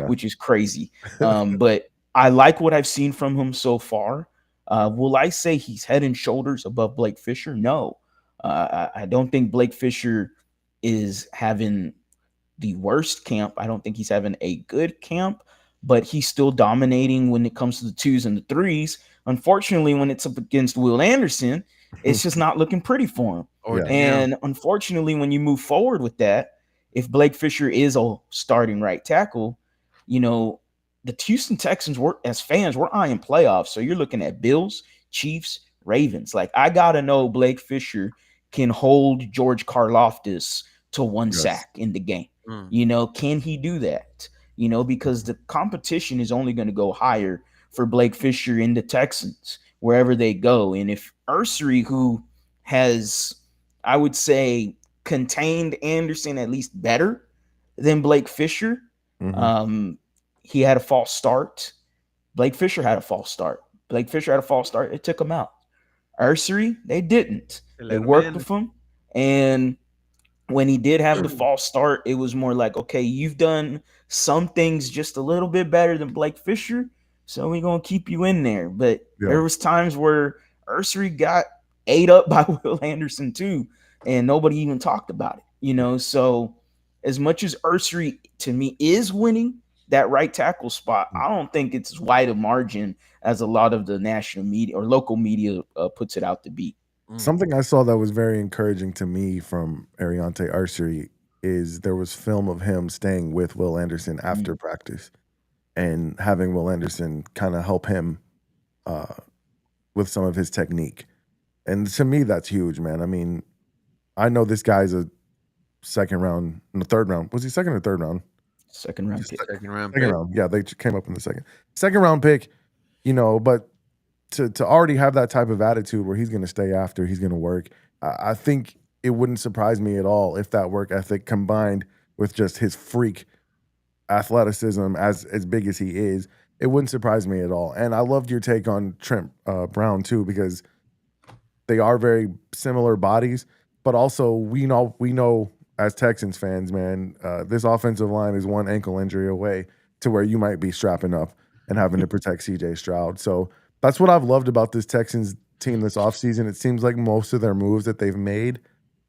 which is crazy. But I like what I've seen from him so far. Will I say he's head and shoulders above Blake Fisher? No. I don't think Blake Fisher is having the worst camp. I don't think he's having a good camp, but he's still dominating when it comes to the 2s and the 3s. Unfortunately, when it's up against Will Anderson, it's just not looking pretty for him. And unfortunately, when you move forward with that, if Blake Fisher is a starting right tackle, the Houston Texans, as fans, we're eyeing playoffs. So you're looking at Bills, Chiefs, Ravens. Like, I got to know Blake Fisher can hold George Karlaftis to one sack in the game. Can he do that? because the competition is only going to go higher for Blake Fisher and the Texans wherever they go. And if Ursery, who has, I would say, contained Anderson at least better than Blake Fisher, Hmm. um, he had a false start. Blake Fisher had a false start. Blake Fisher had a false start. It took him out. Ursery, they didn't. They They let him worked in. with him, and when he did have the false start, it was more like, okay, you've done some things just a little bit better than Blake Fisher, so we're gonna keep you in there. But Yeah. there was times where Ursery got ate up by Will Anderson too, and nobody even talked about it. So as much as Ursery to me is winning that right tackle spot, I don't think it's as wide a margin as a lot of the national media or local media puts it out to be. Mm. Something I saw that was very encouraging to me from Ariante Archery is there was film of him staying with Will Anderson Mm. after practice and having Will Anderson kind of help him uh, with some of his technique. And to me, that's huge, man. I mean, I know this guy's a second round, in the third round. Was he second or third round? Second round Just pick. Second round second pick. round. Yeah, they came up in the second round pick. But to already have that type of attitude where he's going to stay after, he's going to work. I think it wouldn't surprise me at all if that work ethic combined with just his freak athleticism as big as he is, it wouldn't surprise me at all. And I loved your take on Trent Brown too, because they are very similar bodies, but also we know as Texans fans, man, this offensive line is one ankle injury away to where you might be strapping up and having to protect CJ Stroud. So that's what I've loved about this Texans team this offseason. It seems like most of their moves that they've made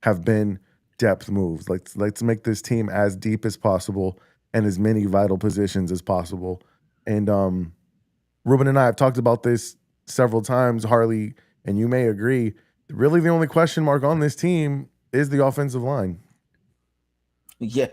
have been depth moves. Let's make this team as deep as possible and as many vital positions as possible. And Ruben and I have talked about this several times, Harley, and you may agree. Really, the only question mark on this team is the offensive line. Yeah,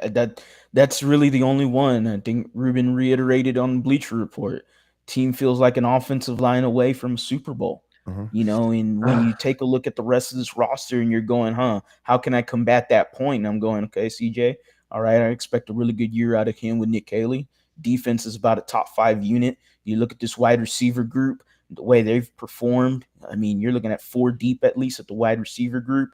that's really the only one. I think Ruben reiterated on Bleacher Report. Team feels like an offensive line away from a Super Bowl. Uh-huh. And when you take a look at the rest of this roster and you're going, how can I combat that point? And I'm going, okay, CJ, all right, I expect a really good year out of him with Nick Caley. Defense is about a top 5 unit. You look at this wide receiver group, the way they've performed. I mean, you're looking at 4 deep at least at the wide receiver group.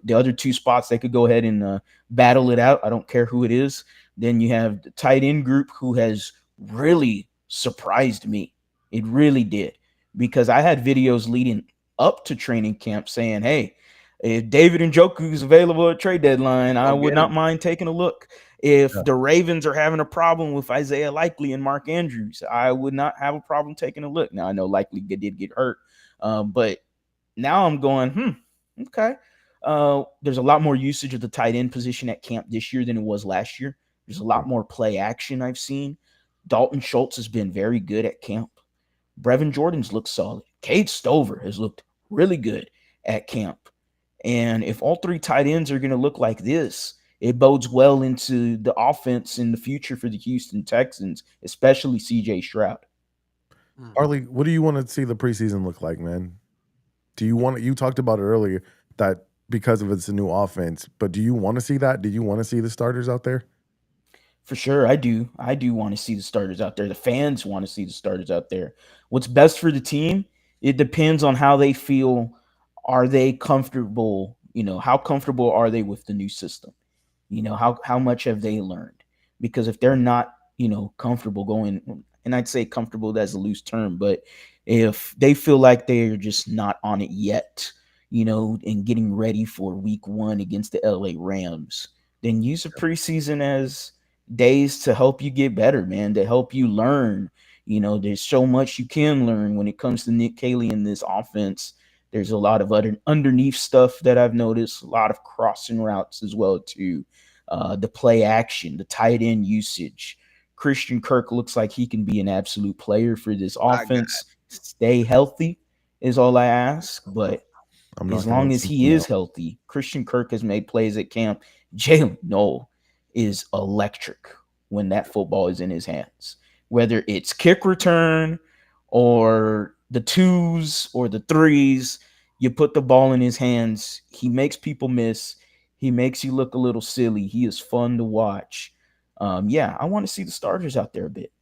The other 2 spots, they could go ahead and battle it out. I don't care who it is. Then you have the tight end group who has really surprised me. It really did, because I had videos leading up to training camp saying, hey, if David Njoku is available at trade deadline, I Go would get not him. mind taking a look. If Yeah. the Ravens are having a problem with Isaiah Likely and Mark Andrews, I would not have a problem taking a look. Now, I know Likely did get hurt, but now I'm going, okay. There's a lot more usage of the tight end position at camp this year than it was last year. There's a lot more play action I've seen. Dalton Schultz has been very good at camp. Brevin Jordan's looked solid. Cade Stover has looked really good at camp. And if all 3 tight ends are going to look like this, it bodes well into the offense in the future for the Houston Texans, especially CJ Stroud. Mm. Harley, what do you want to see the preseason look like, man? You talked about it earlier that because of it's a new offense, but do you want to see that? Do you want to see the starters out there? For sure, I do. I do want to see the starters out there. The fans want to see the starters out there. What's best for the team? It depends on how they feel. Are they comfortable? How comfortable are they with the new system? How much have they learned? Because if they're not, comfortable going, and I'd say comfortable, that's a loose term, but if they feel like they're just not on it yet, and getting ready for week 1 against the LA Rams, then use the preseason as days to help you get better, man, to help you learn. There's so much you can learn when it comes to Nick Caley in this offense. There's a lot of other underneath stuff that I've noticed, a lot of crossing routes as well too. The play action, the tight end usage. Christian Kirk looks like he can be an absolute player for this My God. offense. Stay healthy is all I ask, but I'm as knocking on long as he something is else. healthy, Christian Kirk has made plays at camp. Jalen Noel is electric when that football is in his hands. Whether it's kick return or the 2s or the 3s, you put the ball in his hands. He makes people miss. He makes you look a little silly. He is fun to watch. Yeah, I want to see the starters out there a bit.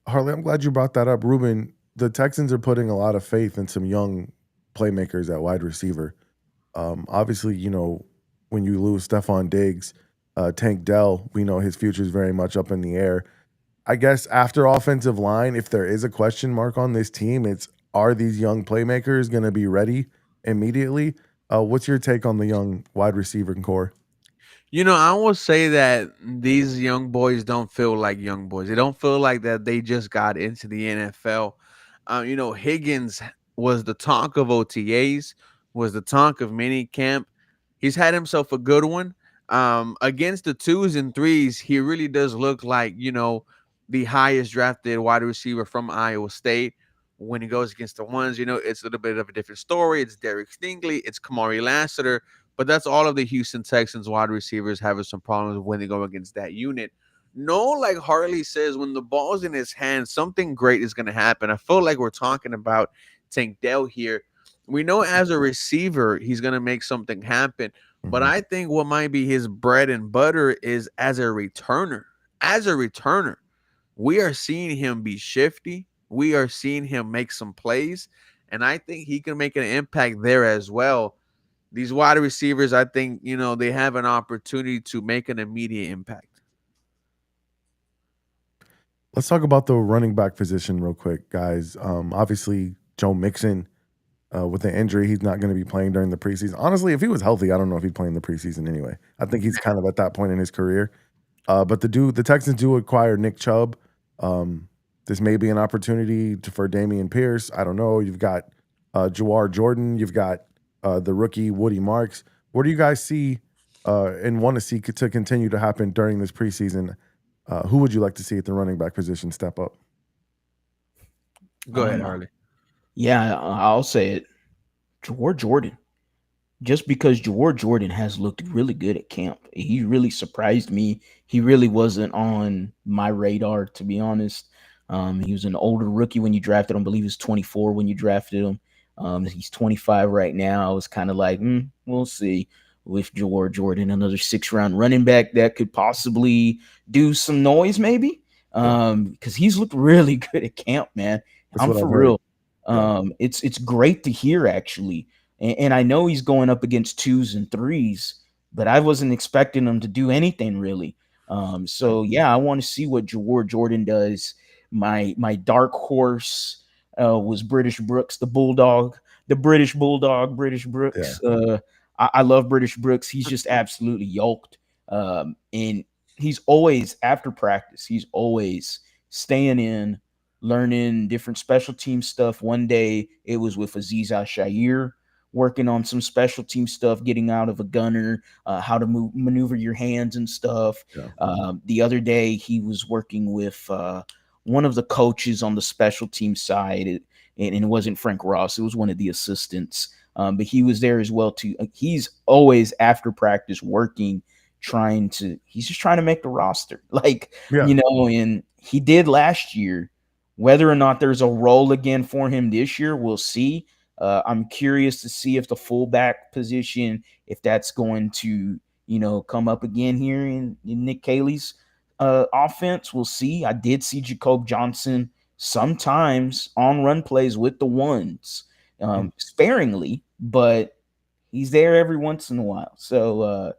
Harley, I'm glad you brought that up. Ruben, the Texans are putting a lot of faith in some young playmakers at wide receiver. Obviously, when you lose Stephon Diggs, Tank Dell, we know his future is very much up in the air. I guess after offensive line, if there is a question mark on this team, it's are these young playmakers going to be ready immediately? What's your take on the young wide receiver core? I will say that these young boys don't feel like young boys. They don't feel like that they just got into the NFL. Higgins was the talk of OTAs, was the talk of mini camp. He's had himself a good one. Against the twos and threes, he really does look like, the highest drafted wide receiver from Iowa State. When he goes against the ones, it's a little bit of a different story. It's Derek Stingley, it's Kamari Lassiter, but that's all of the Houston Texans wide receivers having some problems when they go against that unit. No, like Harley says, when the ball's in his hands, something great is going to happen. I feel like we're talking about Tank Dell here. We know as a receiver, he's going to make something happen. But Mhm. I think what might be his bread and butter is as a returner. As a returner, we are seeing him be shifty. We are seeing him make some plays. And I think he can make an impact there as well. These wide receivers, I think, they have an opportunity to make an immediate impact. Let's talk about the running back position real quick, guys. Obviously, Joe Mixon, with the injury, he's not going to be playing during the preseason. Honestly, if he was healthy, I don't know if he'd play in the preseason anyway. I think he's kind of at that point in his career. But the Texans do acquire Nick Chubb. Um, this may be an opportunity for Damian Pierce. I don't know. You've got Jawar Jordan. You've got the rookie Woody Marks. What do you guys see and want to see to continue to happen during this preseason? Who would you like to see at the running back position step up? Go ahead, Um, Harley. yeah, I'll say it. George Jordan. Just because George Jordan has looked really good at camp. He really surprised me. He really wasn't on my radar, to be honest. He was an older rookie when you drafted him. I believe he was 24 when you drafted him. He's 25 right now. I was kind of like, we'll see with George Jordan, another 6 round running back that could possibly do some noise, maybe. Yeah, Because he's looked really good at camp, man. that's I'm what for I've heard. real. Yeah, It's great to hear actually, and I know he's going up against twos and threes, but I wasn't expecting him to do anything really. So yeah, I want to see what Jordan does. My dark horse was British Brooks, the Bulldog, the British Bulldog, British yeah, Brooks. I love British Brooks. He's just absolutely yoked, and he's always after practice. He's always staying in, learning different special team stuff. One day it was with Aziz Al-Shair, working on some special team stuff, getting out of a gunner, how to maneuver your hands and stuff. yeah, The other day he was working with one of the coaches on the special team side, and it wasn't Frank Ross. It was one of the assistants, but he was there as well too. He's always after practice working, he's just trying to make the roster, like yeah. and he did last year. Whether or not there's a role again for him this year, we'll see. I'm curious to see if the fullback position, if that's going to, come up again here in Nick Caley's offense. We'll see. I did see Jacob Johnson sometimes on run plays with the ones, Mm. sparingly, but he's there every once in a while. So,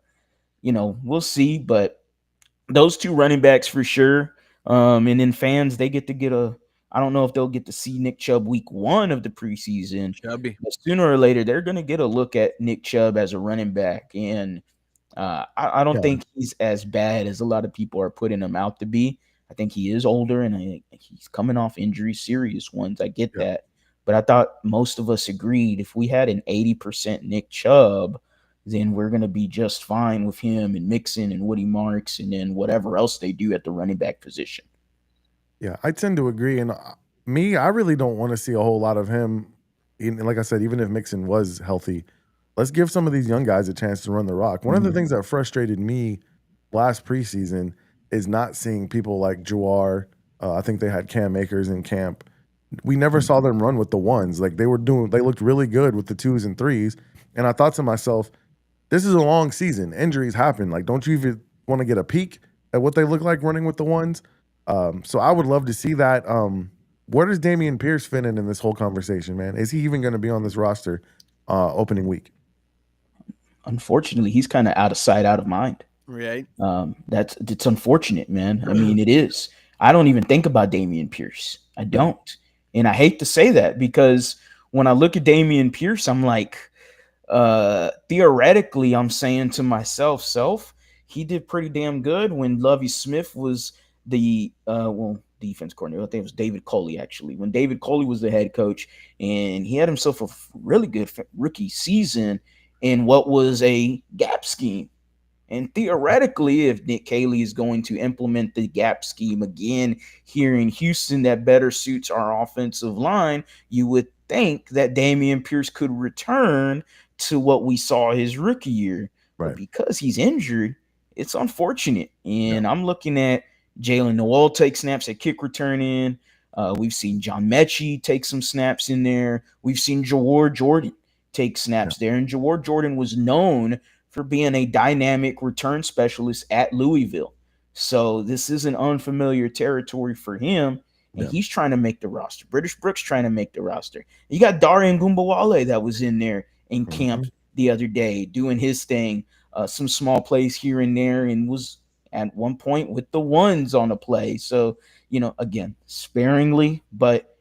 we'll see. But those two running backs for sure. And then fans, they get to get I don't know if they'll get to see Nick Chubb week 1 of the preseason, Chubby. but sooner or later, they're going to get a look at Nick Chubb as a running back. And I don't Yeah, think he's as bad as a lot of people are putting him out to be. I think he is older and he's coming off injury, serious ones. I get yeah. that. But I thought most of us agreed if we had an 80% Nick Chubb, then we're going to be just fine with him and Mixon and Woody Marks and then whatever else they do at the running back position. Yeah, I tend to agree. And me, I really don't want to see a whole lot of him. Like I said, even if Mixon was healthy, let's give some of these young guys a chance to run the rock. One of the Mhm. things that frustrated me last preseason is not seeing people like Jawar. I think they had Cam Akers in camp. We never saw them run with the ones. Like they looked really good with the twos and threes. And I thought to myself, this is a long season. Injuries happen. Like, don't you even want to get a peek? at what they look like running with the ones. So I would love to see that. Where does Damian Pierce fit in this whole conversation, man? Is he even going to be on this roster opening week? Unfortunately, he's kind of out of sight, out of mind. Right. That's it's unfortunate, man. I mean, it is. I don't even think about Damian Pierce. I Yeah. don't, and I hate to say that because when I look at Damian Pierce, I'm like, theoretically, I'm saying to myself, he did pretty damn good when Lovey Smith was the defense coordinator. I think it was David Coley actually. When David Coley was the head coach, and he had himself a really good rookie season in what was a gap scheme. And theoretically, if Nick Caley is going to implement the gap scheme again here in Houston that better suits our offensive line, you would think that Damian Pierce could return to what we saw his rookie year. But Right. because he's injured, it's unfortunate. Yeah. And I'm looking at Jalen Noel take snaps at kick return in. We've seen John Mechie take some snaps in there. We've seen Jawar Jordan take Yeah. snaps there. And Jawar Jordan was known for being a dynamic return specialist at Louisville. So this isn't unfamiliar territory for him. And Yeah. he's trying to make the roster. British Brooks trying to make the roster. You got Darian Gumbawale that was in there in camp Mhm. the other day doing his thing, some small plays here and there, and was at one point with the ones on a play. So, again, sparingly, but,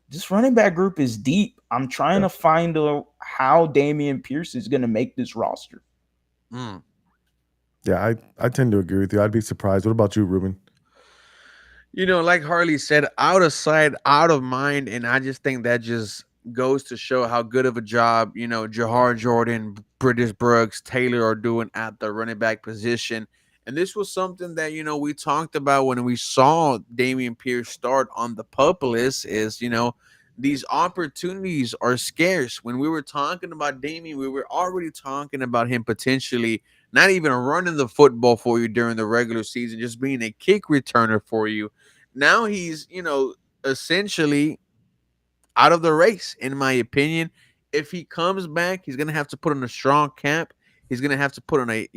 this running back group is deep. I'm trying Yeah. to find how Damian Pierce is going to make this roster. Mm. Yeah, I tend to agree with you. I'd be surprised. What about you, Ruben? Like Harley said, out of sight, out of mind, and I just think that just goes to show how good of a job Jahar Jordan, British Brooks, Taylor are doing at the running back position. And this was something that we talked about when we saw Damian Pierce start on the pup list. Is these opportunities are scarce. When we were talking about Damian, we were already talking about him potentially not even running the football for you during the regular season, just being a kick returner for you. Now he's, essentially out of the race, in my opinion. If he comes back, he's gonna have to put on a strong camp. He's gonna have to put on a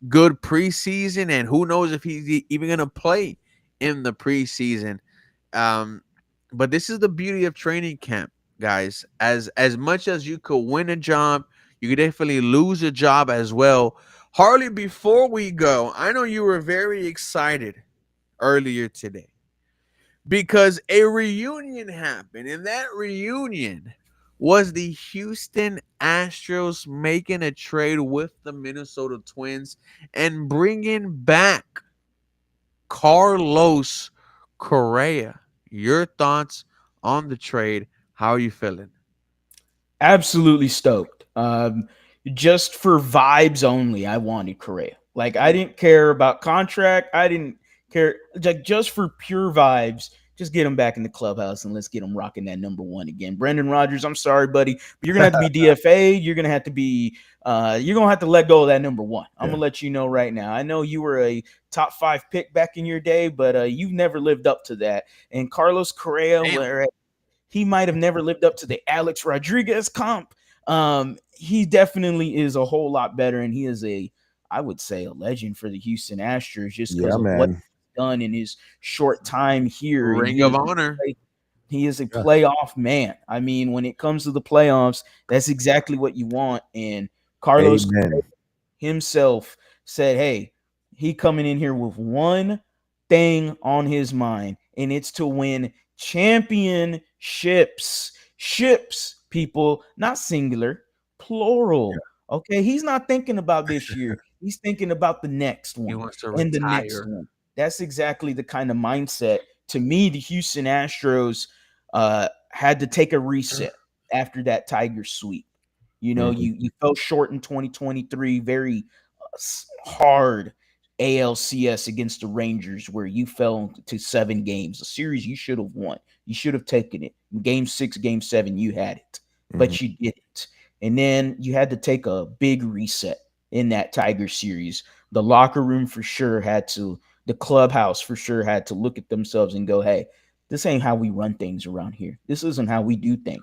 good preseason, and who knows if he's even gonna play in the preseason. Um, but this is the beauty of training camp, guys. As much as you could win a job, you could definitely lose a job as well. Harley, before we go, I know you were very excited earlier today because a reunion happened, and that reunion was the Houston Astros making a trade with the Minnesota Twins and bringing back Carlos Correa. Your thoughts on the trade? How are you feeling? Absolutely stoked. Just for vibes only, I wanted Correa. Like I didn't care about contract. I didn't care. Like just for pure vibes, just get him back in the clubhouse and let's get him rocking that number one again. Brendan Rodgers, I'm sorry, buddy, but you're gonna have to be DFA. You're gonna have to be. You're gonna have to let go of that number one. I'm Yeah. gonna let you know right now. I know you were a top 5 pick back in your day, but you've never lived up to that. And Carlos Correa, Damn. where he might have never lived up to the Alex Rodriguez comp. He definitely is a whole lot better, and he is I would say, a legend for the Houston Astros just because Yeah, of what man. he's done in his short time here. And Ring of honor. he is a Yeah. playoff man. I mean, when it comes to the playoffs, that's exactly what you want. And Carlos Amen. himself said, hey, he coming in here with one thing on his mind, and it's to win championships. Ships, people, not singular, Yeah. plural. Okay, he's not thinking about this year. He's thinking about the next He one wants to and the next retire. one. That's exactly the kind of mindset. To me, the Houston Astros had to take a reset after that Tiger sweep. Mhm. You fell short in 2023, very hard ALCS against the Rangers, where you fell to 7 games, a series you should have won. You should have taken it. In game 6, game 7, you had it, Mhm. but you didn't. And then you had to take a big reset in that Tiger series. The locker room for sure had to, the clubhouse for sure had to look at themselves and go, hey, this ain't how we run things around here. This isn't how we do things.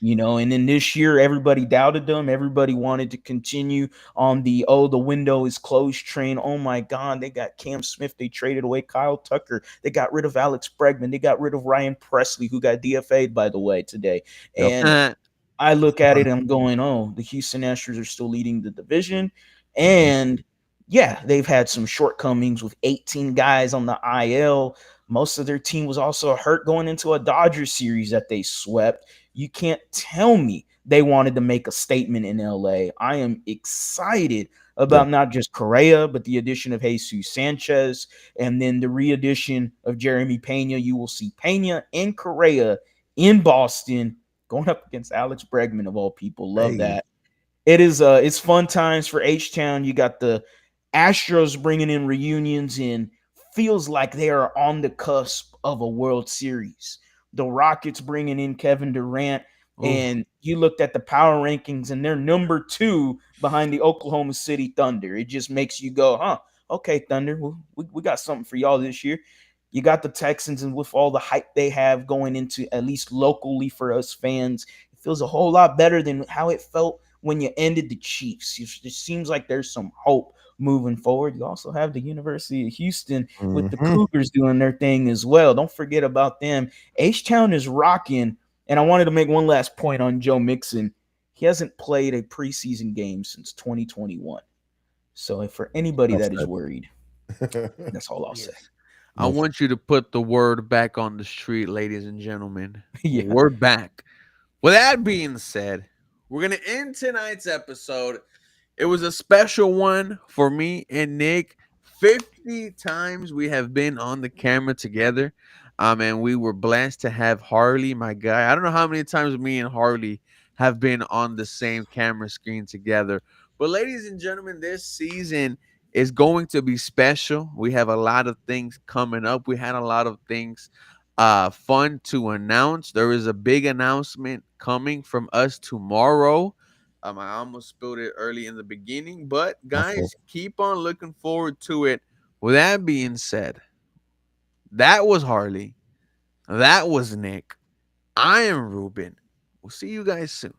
And then this year everybody doubted them. Everybody wanted to continue on the window is closed train. Oh my God, they got Cam Smith, they traded away Kyle Tucker, they got rid of Alex Bregman, they got rid of Ryan Presley, who got DFA'd by the way today. Yep. And I look at it and I'm going, oh, the Houston Astros are still leading the division. And yeah, they've had some shortcomings with 18 guys on the IL. Most of their team was also hurt going into a Dodgers series that they swept. You can't tell me they wanted to make a statement in LA. I am excited Yeah. about not just Correa, but the addition of Jesus Sanchez and then the re-addition of Jeremy Pena. You will see Pena and Correa in Boston going up against Alex Bregman of all people. Love Hey. that. It's fun times for H Town. You got the Astros bringing in reunions and feels like they are on the cusp of a World Series. The Rockets bringing in Kevin Durant, Oof. and you looked at the power rankings and they're number 2 behind the Oklahoma City Thunder. It just makes you go, huh? Okay, Thunder, we got something for y'all this year. You got the Texans, and with all the hype they have going into, at least locally for us fans, it feels a whole lot better than how it felt when you ended the Chiefs. It seems like there's some hope moving forward. You also have the University of Houston with the Hmm. Cougars doing their thing as well. Don't forget about them. H-Town is rocking. And I wanted to make one last point on Joe Mixon. He hasn't played a preseason game since 2021. So for anybody Enough that is worried, said. that's all I'll say. Yes. I Enough. want you to put the word back on the street, ladies and gentlemen. Yeah. Word back. With that being said, we're going to end tonight's episode. It was a special one for me and Nick. 50 times we have been on the camera together. And we were blessed to have Harley, my guy. I don't know how many times me and Harley have been on the same camera screen together. But, ladies and gentlemen, this season is going to be special. We have a lot of things coming up. We had a lot of things fun to announce. There is a big announcement coming from us tomorrow. I almost spilled it early in the beginning, but My fault. guys, keep on looking forward to it. With that being said, that was Harley. That was Nick. I am Ruben. We'll see you guys soon.